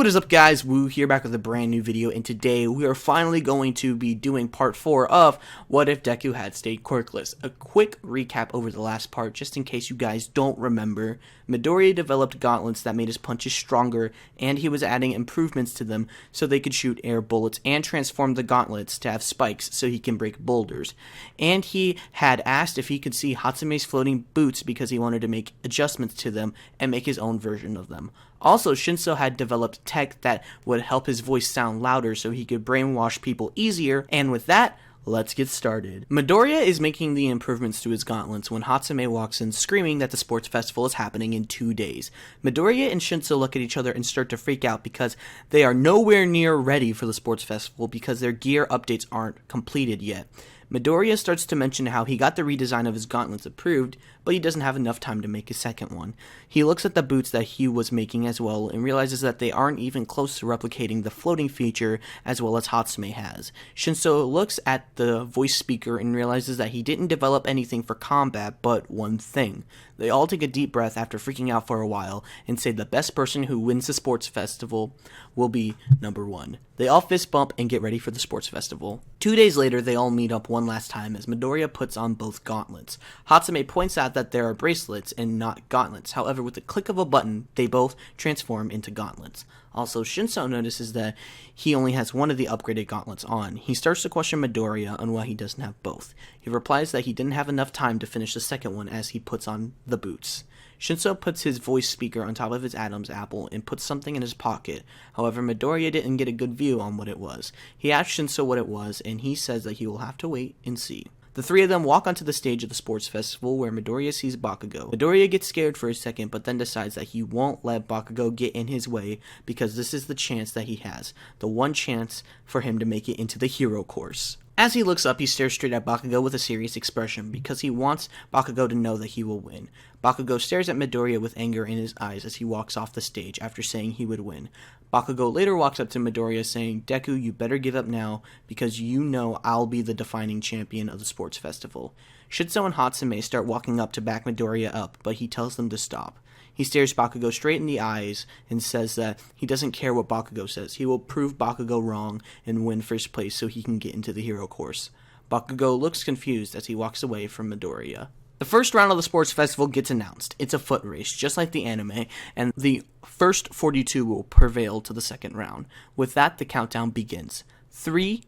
What is up, guys? Woo here, back with a brand new video, and today we are finally going to be doing part 4 of What If Deku Had Stayed Quirkless. A quick recap over the last part, just in case you guys don't remember. Midoriya developed gauntlets that made his punches stronger, and he was adding improvements to them so they could shoot air bullets, and transform the gauntlets to have spikes so he can break boulders. And he had asked if he could see Hatsume's floating boots because he wanted to make adjustments to them and make his own version of them. Also, Shinso had developed tech that would help his voice sound louder so he could brainwash people easier, and with that, let's get started. Midoriya is making the improvements to his gauntlets when Hatsume walks in screaming that the sports festival is happening in 2 days. Midoriya and Shinso look at each other and start to freak out because they are nowhere near ready for the sports festival because their gear updates aren't completed yet. Midoriya starts to mention how he got the redesign of his gauntlets approved, but he doesn't have enough time to make his second one. He looks at the boots that he was making as well and realizes that they aren't even close to replicating the floating feature as well as Hatsume has. Shinso looks at the voice speaker and realizes that he didn't develop anything for combat but one thing. They all take a deep breath after freaking out for a while and say the best person who wins the sports festival will be number 1. They all fist bump and get ready for the sports festival. 2 days later, they all meet up one last time as Midoriya puts on both gauntlets. Hatsume points out that there are bracelets and not gauntlets. However, with the click of a button, they both transform into gauntlets. Also, Shinso notices that he only has one of the upgraded gauntlets on. He starts to question Midoriya on why he doesn't have both. He replies that he didn't have enough time to finish the second one as he puts on the boots. Shinso puts his voice speaker on top of his Adam's apple and puts something in his pocket. However, Midoriya didn't get a good view on what it was. He asked Shinso what it was, and he says that he will have to wait and see. The three of them walk onto the stage of the sports festival where Midoriya sees Bakugo. Midoriya gets scared for a second but then decides that he won't let Bakugo get in his way because this is the chance that he has. The one chance for him to make it into the hero course. As he looks up, he stares straight at Bakugo with a serious expression because he wants Bakugo to know that he will win. Bakugo stares at Midoriya with anger in his eyes as he walks off the stage after saying he would win. Bakugo later walks up to Midoriya saying, "Deku, you better give up now because you know I'll be the defining champion of the sports festival." Shinso and Hatsume start walking up to back Midoriya up, but he tells them to stop. He stares Bakugo straight in the eyes and says that he doesn't care what Bakugo says. He will prove Bakugo wrong and win first place so he can get into the hero course. Bakugo looks confused as he walks away from Midoriya. The first round of the sports festival gets announced. It's a foot race, just like the anime, and the first 42 will prevail to the second round. With that, the countdown begins. 3,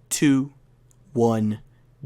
2, 1...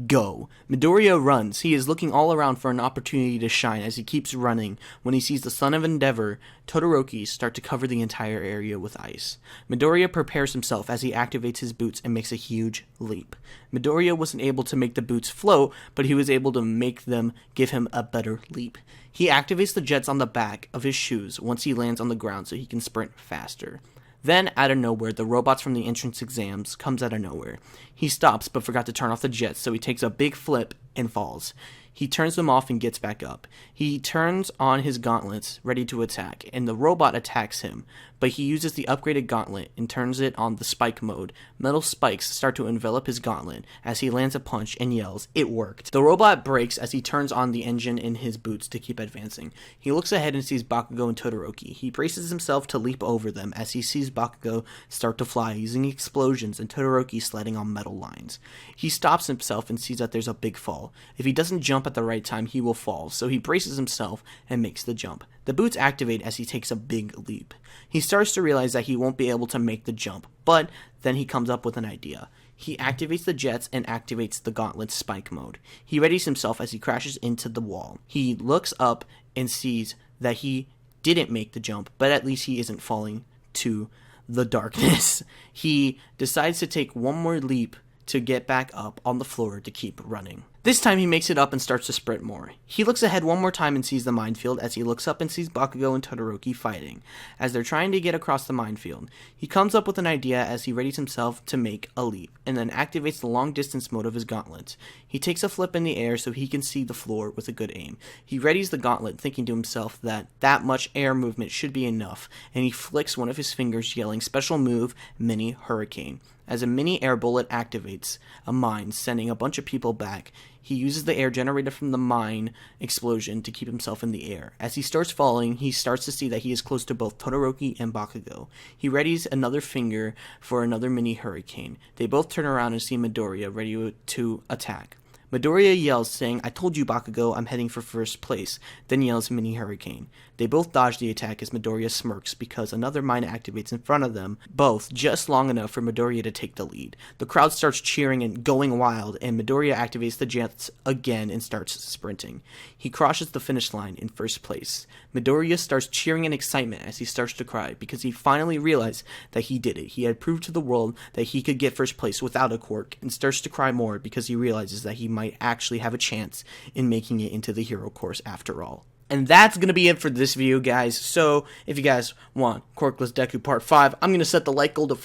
go. Midoriya runs. He is looking all around for an opportunity to shine as he keeps running when he sees the Son of Endeavor, Todoroki, start to cover the entire area with ice. Midoriya prepares himself as he activates his boots and makes a huge leap. Midoriya wasn't able to make the boots float, but he was able to make them give him a better leap. He activates the jets on the back of his shoes once he lands on the ground so he can sprint faster. Then, out of nowhere, the robots from the entrance exams comes out of nowhere. He stops, but forgot to turn off the jets, so he takes a big flip and falls. He turns them off and gets back up. He turns on his gauntlets, ready to attack, and the robot attacks him, but he uses the upgraded gauntlet and turns it on the spike mode. Metal spikes start to envelop his gauntlet as he lands a punch and yells, "It worked!" The robot brakes as he turns on the engine in his boots to keep advancing. He looks ahead and sees Bakugo and Todoroki. He braces himself to leap over them as he sees Bakugo start to fly using explosions and Todoroki sledding on metal lines. He stops himself and sees that there's a big fall. If he doesn't jump at the right time, he will fall, so he braces himself and makes the jump. The boots activate as he takes a big leap. He starts to realize that he won't be able to make the jump, but then he comes up with an idea. He activates the jets and activates the gauntlet's spike mode. He readies himself as he crashes into the wall. He looks up and sees that he didn't make the jump, but at least he isn't falling to the darkness. He decides to take one more leap to get back up on the floor to keep running. This time he makes it up and starts to sprint more. He looks ahead one more time and sees the minefield as he looks up and sees Bakugo and Todoroki fighting as they're trying to get across the minefield. He comes up with an idea as he readies himself to make a leap and then activates the long distance mode of his gauntlets. He takes a flip in the air so he can see the floor with a good aim. He readies the gauntlet thinking to himself that much air movement should be enough, and he flicks one of his fingers yelling, "Special move, Mini Hurricane." as a mini air bullet activates a mine, sending a bunch of people back. He uses the air generated from the mine explosion to keep himself in the air. As he starts falling, he starts to see that he is close to both Todoroki and Bakugo. He readies another finger for another mini hurricane. They both turn around and see Midoriya ready to attack. Midoriya yells, saying, "I told you, Bakugo, I'm heading for first place," then yells Mini Hurricane. They both dodge the attack as Midoriya smirks because another mine activates in front of them, both just long enough for Midoriya to take the lead. The crowd starts cheering and going wild, and Midoriya activates the jets again and starts sprinting. He crosses the finish line in first place. Midoriya starts cheering in excitement as he starts to cry because he finally realized that he did it. He had proved to the world that he could get first place without a quirk, and starts to cry more because he realizes that he might actually have a chance in making it into the hero course after all. And that's going to be it for this video, guys. So, if you guys want Quirkless Deku Part 5, I'm going to set the like goal to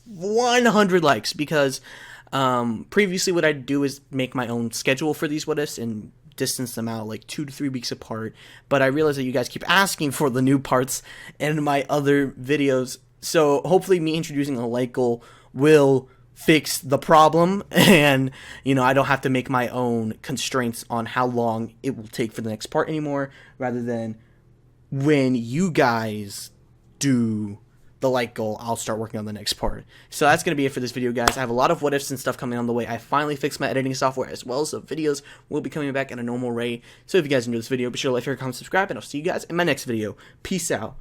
100 likes because previously what I'd do is make my own schedule for these what ifs and distance them out like 2 to 3 weeks apart. But I realize that you guys keep asking for the new parts in my other videos. So, hopefully me introducing a like goal will fix the problem, and I don't have to make my own constraints on how long it will take for the next part anymore, rather than when you guys do the like goal, I'll start working on the next part. So that's going to be it for this video, guys. I have a lot of what ifs and stuff coming on the way. I finally fixed my editing software as well, so videos will be coming back at a normal rate. So if you guys enjoyed this video, be sure to like, share, comment, subscribe, and I'll see you guys in my next video. Peace out.